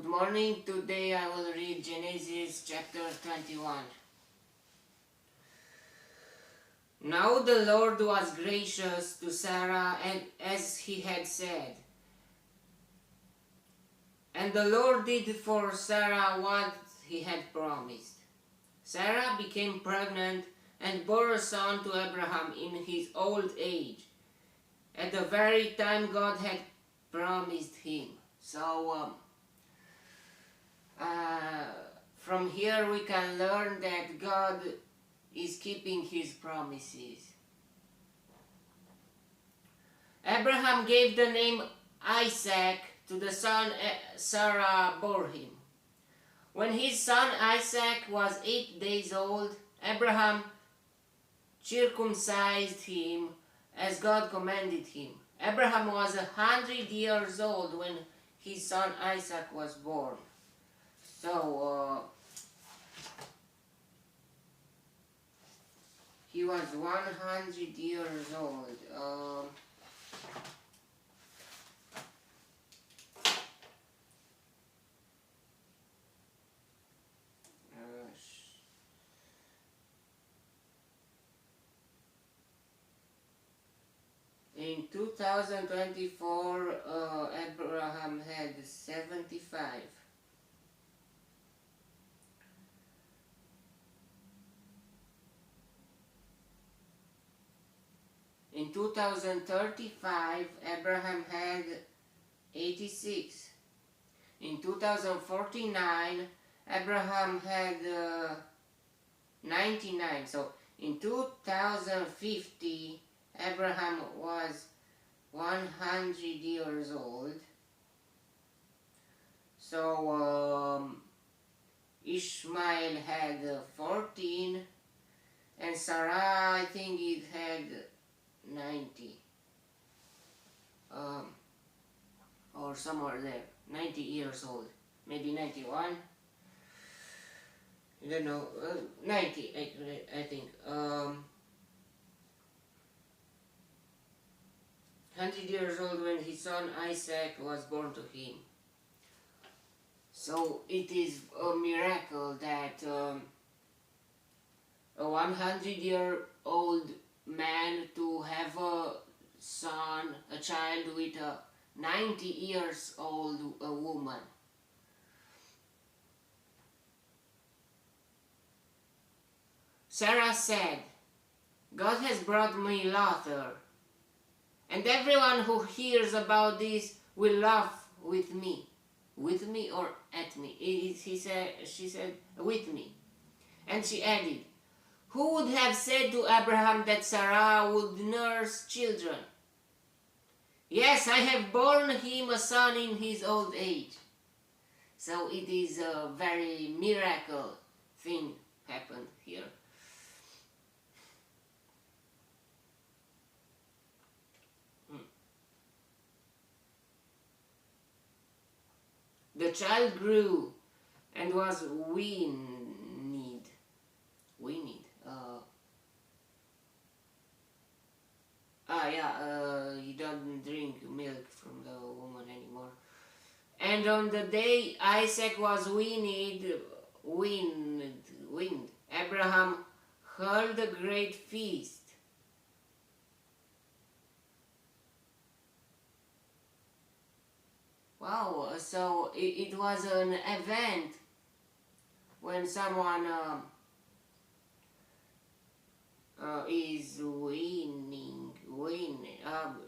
morning. Today I will read Genesis chapter 21. Now the Lord was gracious to Sarah, and as he had said. And the Lord did for Sarah what he had promised. Sarah became pregnant and bore a son to Abraham in his old age, at the very time God had promised him. So from here we can learn that God is keeping his promises. Abraham gave the name Isaac to the son Sarah bore him. When his son Isaac was 8 days old, Abraham circumcised him as God commanded him. Abraham was 100 years old when his son Isaac was born. So he was 100 years old. In 2024, Abraham had 75. In 2035, Abraham had 86. In 2049, Abraham had 99. So in 2050, Abraham was 100 years old. So Ishmael had 14, and Sarah, I think it had 90, or somewhere there, 90 years old, maybe 91. I don't know, 90, I think. 100 years old when his son Isaac was born to him. So it is a miracle that a 100-year-old man to have a son, a child with a 90 years old woman. Sarah said, God has brought me laughter, and everyone who hears about this will laugh with me. With me or at me? She said, with me. And she added, who would have said to Abraham that Sarah would nurse children? Yes, I have borne him a son in his old age. So it is a very miracle thing happened here. The child grew and was weaned. He doesn't drink milk from the woman anymore. And on the day Isaac was weaned, Abraham held a great feast. Wow, so it was an event when someone is winning.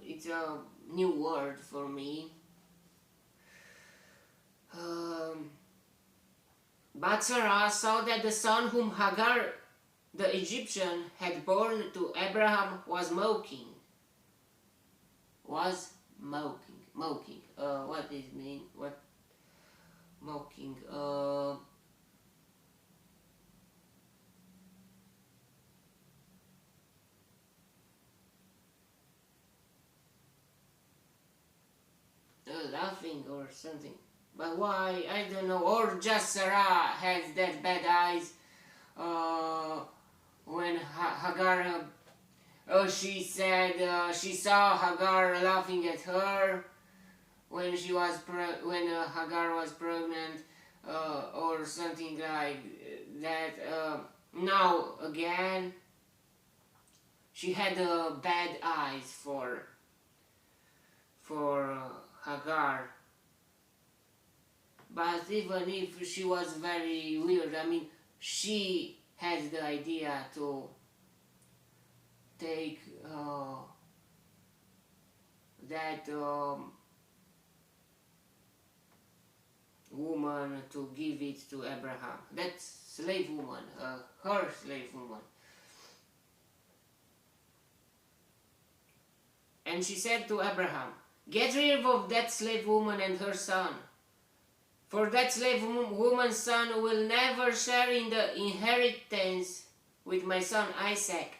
It's a new word for me. But Sarah saw that the son whom Hagar, the Egyptian, had born to Abraham was mocking. Mocking. What does it mean? What? Mocking. Laughing or something. But why? I don't know. Or just Sarah has that bad eyes. When Hagar, she said she saw Hagar laughing at her. when Hagar was pregnant, or something like that. Now again, she had bad eyes for Hagar. But even if she was very weird, I mean, she had the idea to take that woman to give it to Abraham. That slave woman, her slave woman. And she said to Abraham, "Get rid of that slave woman and her son. For that slave woman's son will never share in the inheritance with my son Isaac."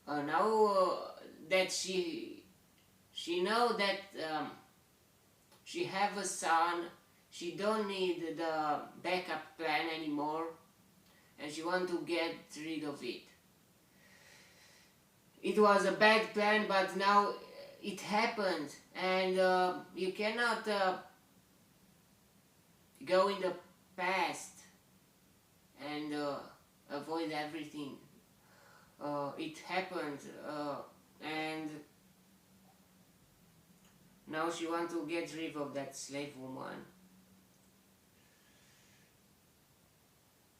Now that she know that she have a son, she don't need the backup plan anymore, and she want to get rid of it. It was a bad plan, but now it happened, and you cannot go in the past and avoid everything. It happened, and now she wants to get rid of that slave woman.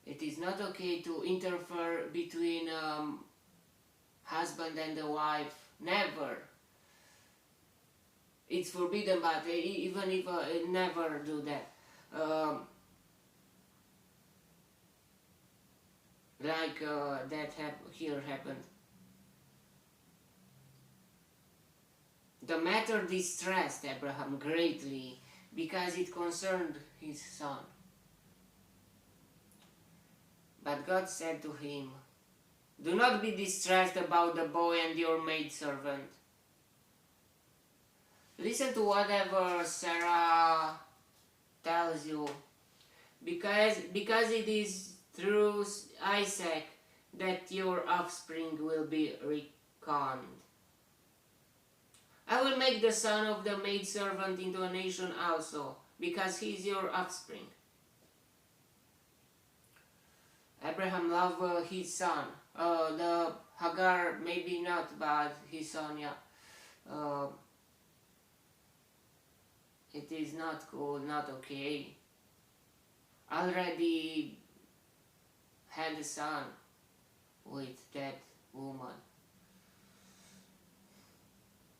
It is not okay to interfere between husband and the wife. Never. It's forbidden, but even if never do that. Like that here happened. The matter distressed Abraham greatly because it concerned his son. But God said to him, "Do not be distressed about the boy and your maidservant. Listen to whatever Sarah tells you, because it is through Isaac that your offspring will be reckoned. I will make the son of the maidservant into a nation also, because he is your offspring." Abraham loved his son. The Hagar maybe not, but his son, yeah. It is not cool, not okay. Already had a son with that woman.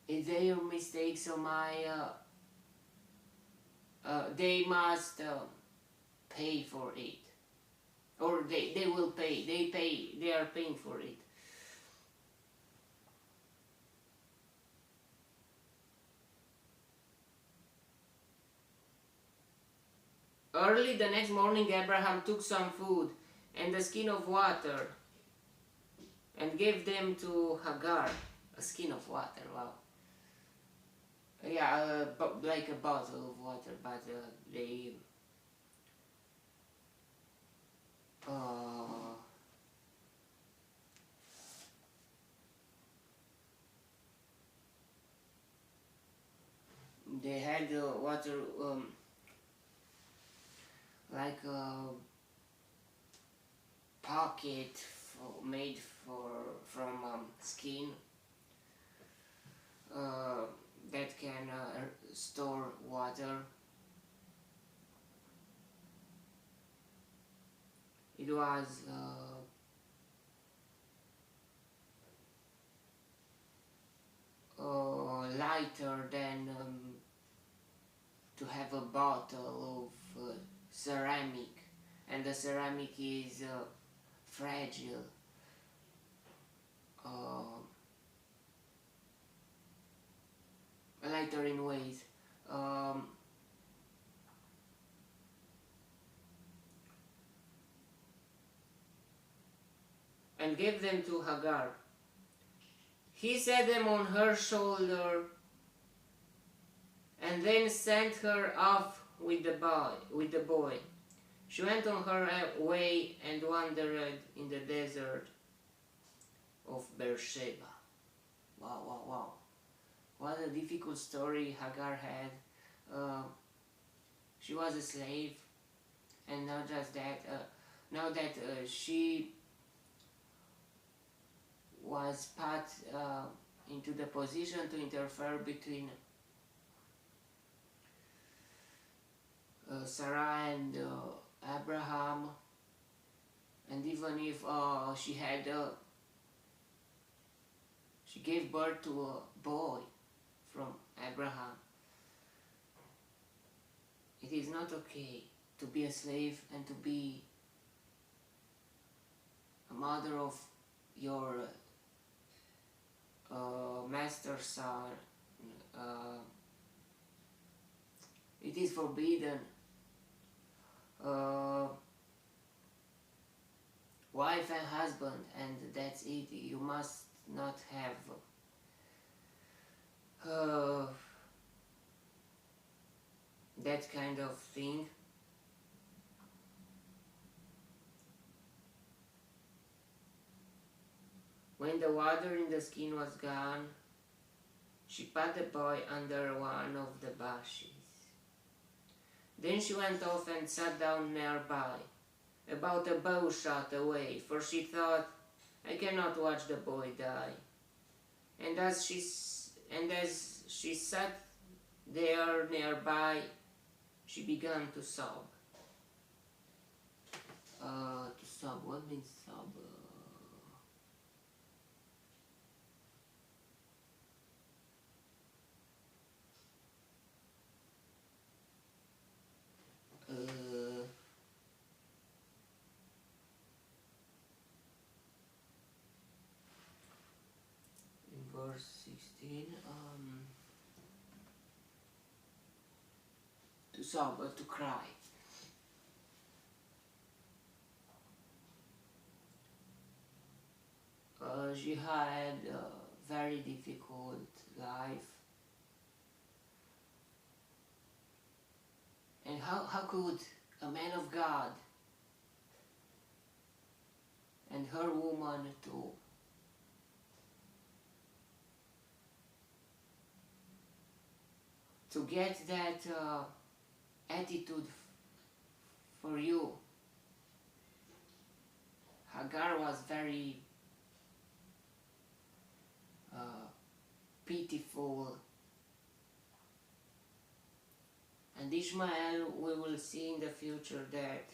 Is their mistake, so they must pay for it. Or they will pay, they are paying for it. Early the next morning, Abraham took some food and a skin of water and gave them to Hagar. A skin of water, wow. Yeah, like a bottle of water, but they had water like a pocket made from skin that can store water. It was lighter than to have a bottle of ceramic, and the ceramic is fragile. Lighter in ways. And gave them to Hagar. He set them on her shoulder and then sent her off with the boy. She went on her way and wandered in the desert of Beersheba. Wow, wow, wow. what a difficult story Hagar had. She was a slave, and not just that, now that she was put into the position to interfere between Sarah and Abraham, and even if she gave birth to a boy from Abraham, it is not okay to be a slave and to be a mother of your master's son. It is forbidden. Wife and husband, and that's it. You must not have that kind of thing. When the water in the skin was gone, she put the boy under one of the bushes. Then she went off and sat down nearby, about a bow shot away, for she thought, I cannot watch the boy die. And as she sat there nearby, she began to sob. To sob, what means sob? In verse 16, to sob, to cry. She had a very difficult life. And how could a man of God and her woman too to get that attitude for you? Hagar was very pitiful. And Ishmael, we will see in the future that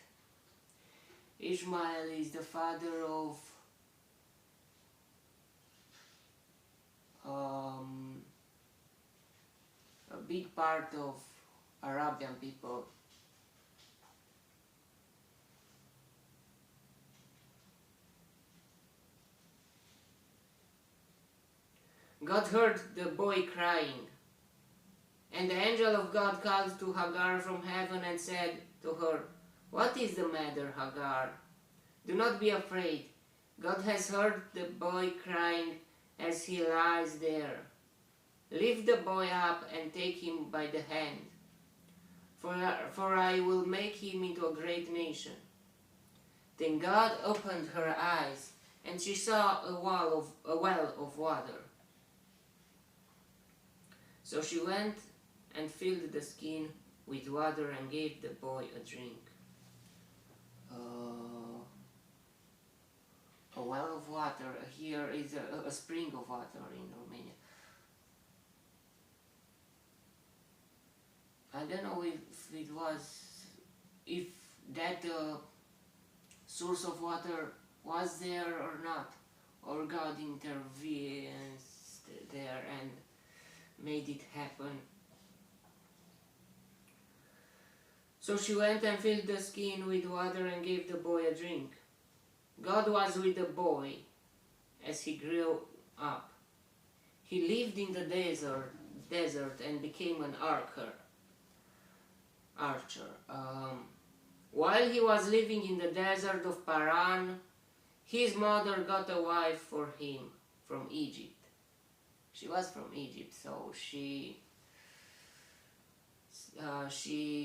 Ishmael is the father of a big part of Arabian people. God heard the boy crying, and the angel of God called to Hagar from heaven and said to her, What is the matter, Hagar? Do not be afraid. God has heard the boy crying as he lies there. Lift the boy up and take him by the hand, for I will make him into a great nation. Then God opened her eyes, and she saw a well of water. So she went and filled the skin with water and gave the boy a drink. A well of water, here is a spring of water in Romania. I don't know if that source of water was there or not, or God intervened there and made it happen. So she went and filled the skin with water and gave the boy a drink. God was with the boy as he grew up. He lived in the desert and became an archer. While he was living in the desert of Paran, his mother got a wife for him from Egypt. She was from Egypt, so she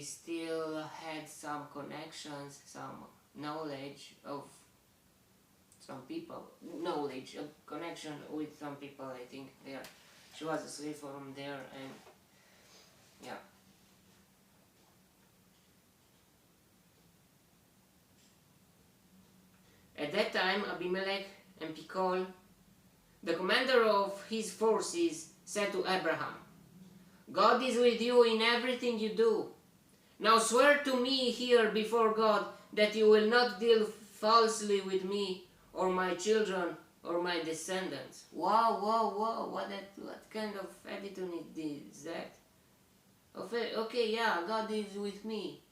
still had some connections, some knowledge of some people, a connection with some people, I think, there. She was a slave from there, and yeah. At that time, Abimelech and Phicol, the commander of his forces, said to Abraham, God is with you in everything you do. Now swear to me here before God that you will not deal falsely with me or my children or my descendants. Wow, wow, wow, what kind of attitude is that? Okay, yeah, God is with me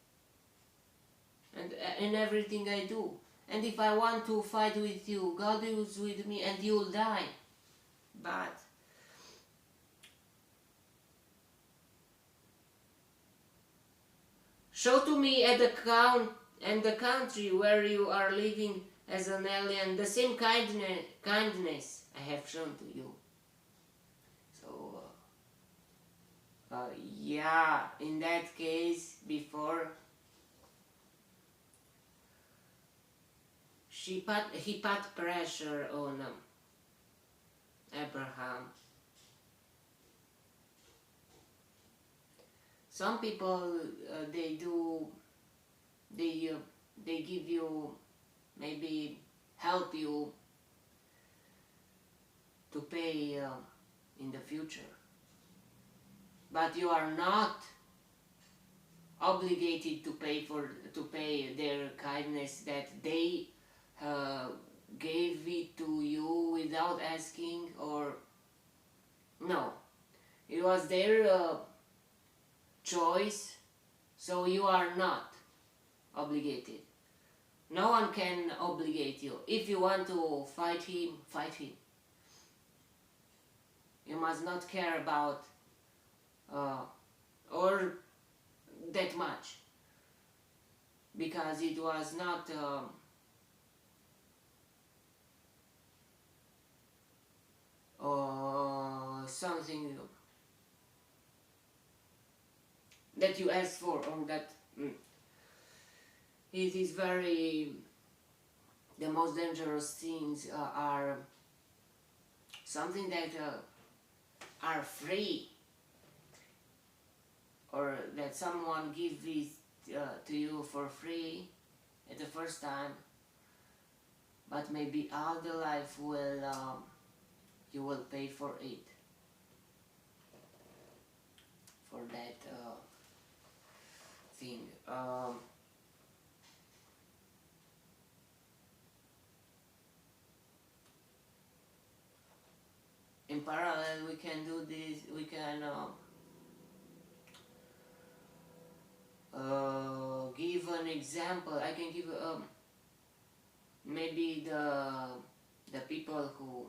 and in everything I do. And if I want to fight with you, God is with me and you'll die. But show to me at the country where you are living as an alien the same kindness I have shown to you. So, yeah, in that case, before he put pressure on Abraham. Some people they give you, maybe help you to pay in the future, but you are not obligated to pay their kindness that they gave it to you without asking, or no, it was their choice, so you are not obligated. No one can obligate you. If you want to fight him, fight him. You must not care about or that much, because it was not something that you asked for, or that it is very, the most dangerous things are something that are free, or that someone gives it to you for free at the first time, but maybe all the life will you will pay for it, for that thing. In parallel, we can do this. We can give an example. I can give maybe the people who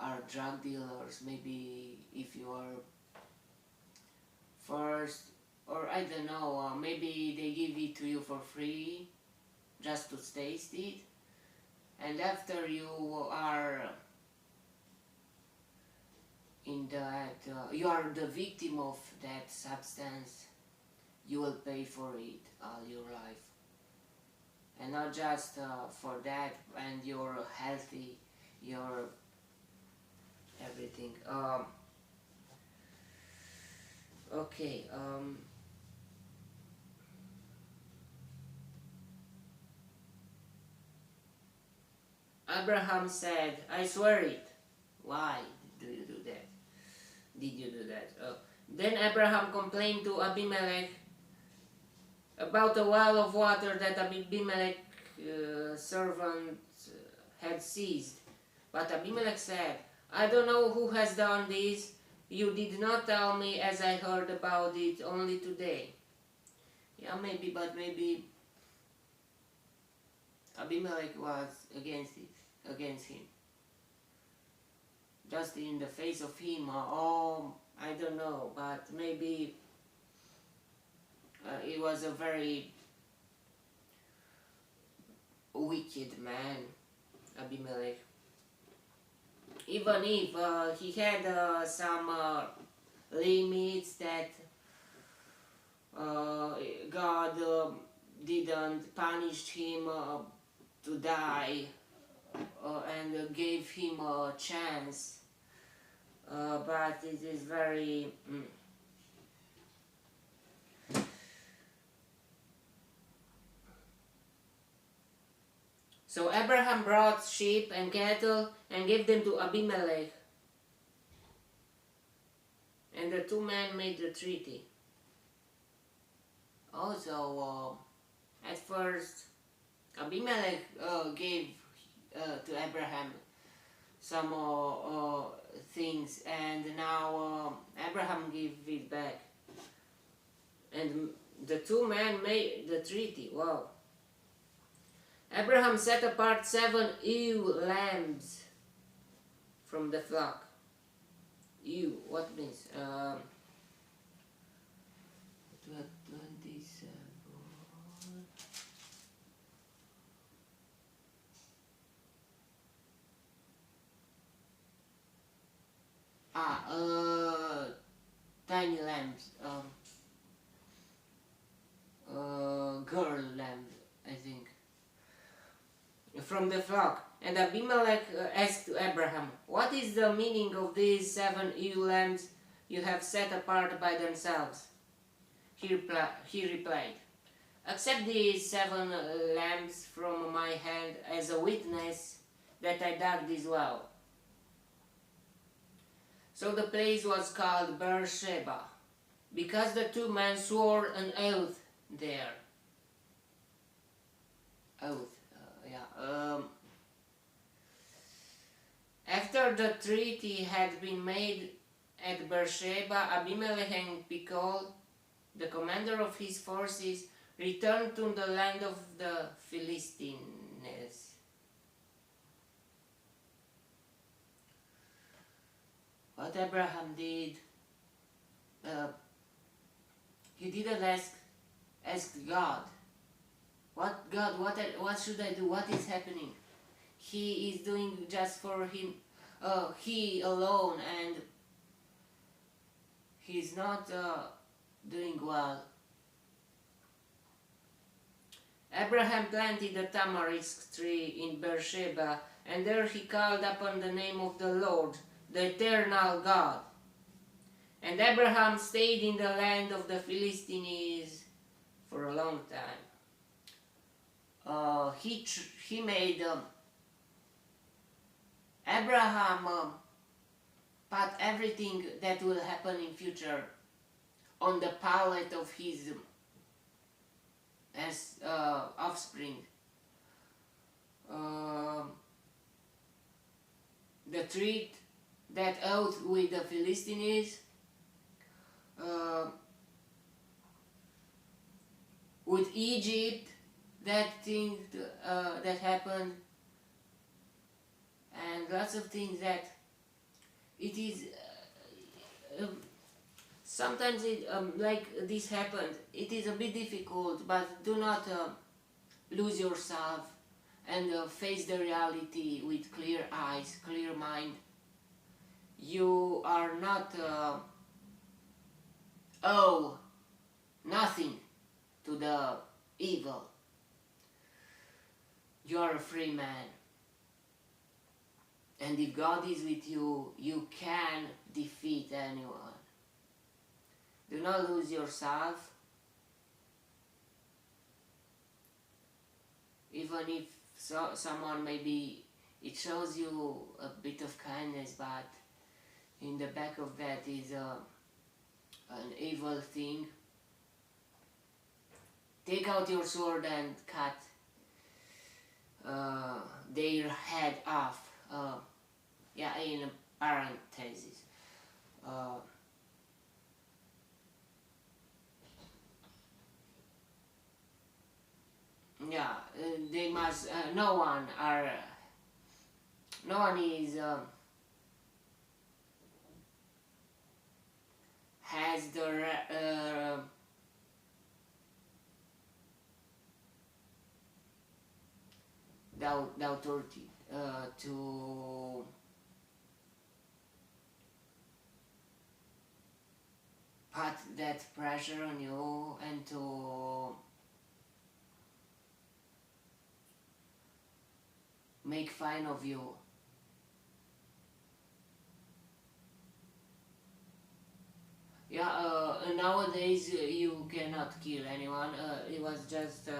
are drug dealers. Maybe if you are first, or I don't know, maybe they give it to you for free just to taste it, and after you are in that, you are the victim of that substance, you will pay for it all your life. And not just for that, and you're healthy, you're everything. Okay. Abraham said, I swear it. Why do you do that? Did you do that? Then Abraham complained to Abimelech about a well of water that Abimelech's servant had seized. But Abimelech said, I don't know who has done this. You did not tell me, as I heard about it only today. Yeah, maybe, but maybe Abimelech was against him. Just in the face of him, I don't know, but maybe he was a very wicked man, Abimelech. Even if he had some limits that God didn't punish him to die and gave him a chance but it is very So Abraham brought sheep and cattle and gave them to Abimelech, and the two men made the treaty. Also, at first, Abimelech gave to Abraham some things, and now Abraham gave it back. And the two men made the treaty. Wow. Abraham set apart 7 ewe lambs from the flock. Ewe, what means? 27. Tiny lambs. Girl lambs, I think. From the flock. And Abimelech asked Abraham, "What is the meaning of these 7 ewe lambs you have set apart by themselves?" He replied, "Accept these 7 lambs from my hand as a witness that I dug this well." So the place was called Beersheba, because the two men swore an oath there. Oath. After the treaty had been made at Beersheba, Abimelech and Pichol, the commander of his forces, returned to the land of the Philistines. What Abraham did, he didn't ask God. What should I do? What is happening? He is doing just for him, he alone, and he's not doing well. Abraham planted a tamarisk tree in Beersheba, and there he called upon the name of the Lord, the eternal God. And Abraham stayed in the land of the Philistines for a long time. He made Abraham put everything that will happen in future on the pallet of his offspring. The treat, that oath with the Philistines, with Egypt, that thing that happened, and lots of things that it is sometimes like this happened. It is a bit difficult, but do not lose yourself and face the reality with clear eyes, clear mind. You are not nothing to the evil. You are a free man. And if God is with you, you can defeat anyone. Do not lose yourself. Even if someone maybe, it shows you a bit of kindness, but in the back of that is an evil thing. Take out your sword and cut their head off. In parentheses. They must. No one is has the authority to put that pressure on you and to make fun of you. Yeah, nowadays you cannot kill anyone. It was just,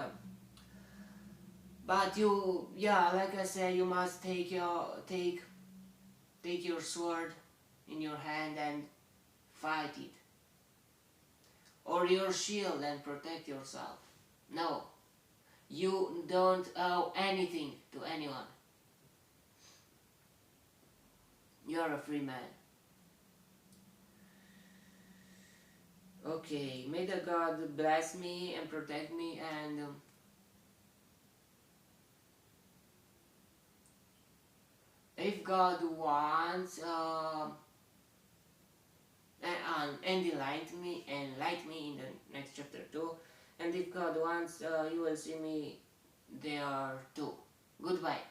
but you, yeah, like I said, you must take your sword in your hand and fight it, or your shield and protect yourself. No, you don't owe anything to anyone. You're a free man. Okay, may the God bless me and protect me, and if God wants, and enlight me in the next chapter too, and if God wants, you will see me there too. Goodbye.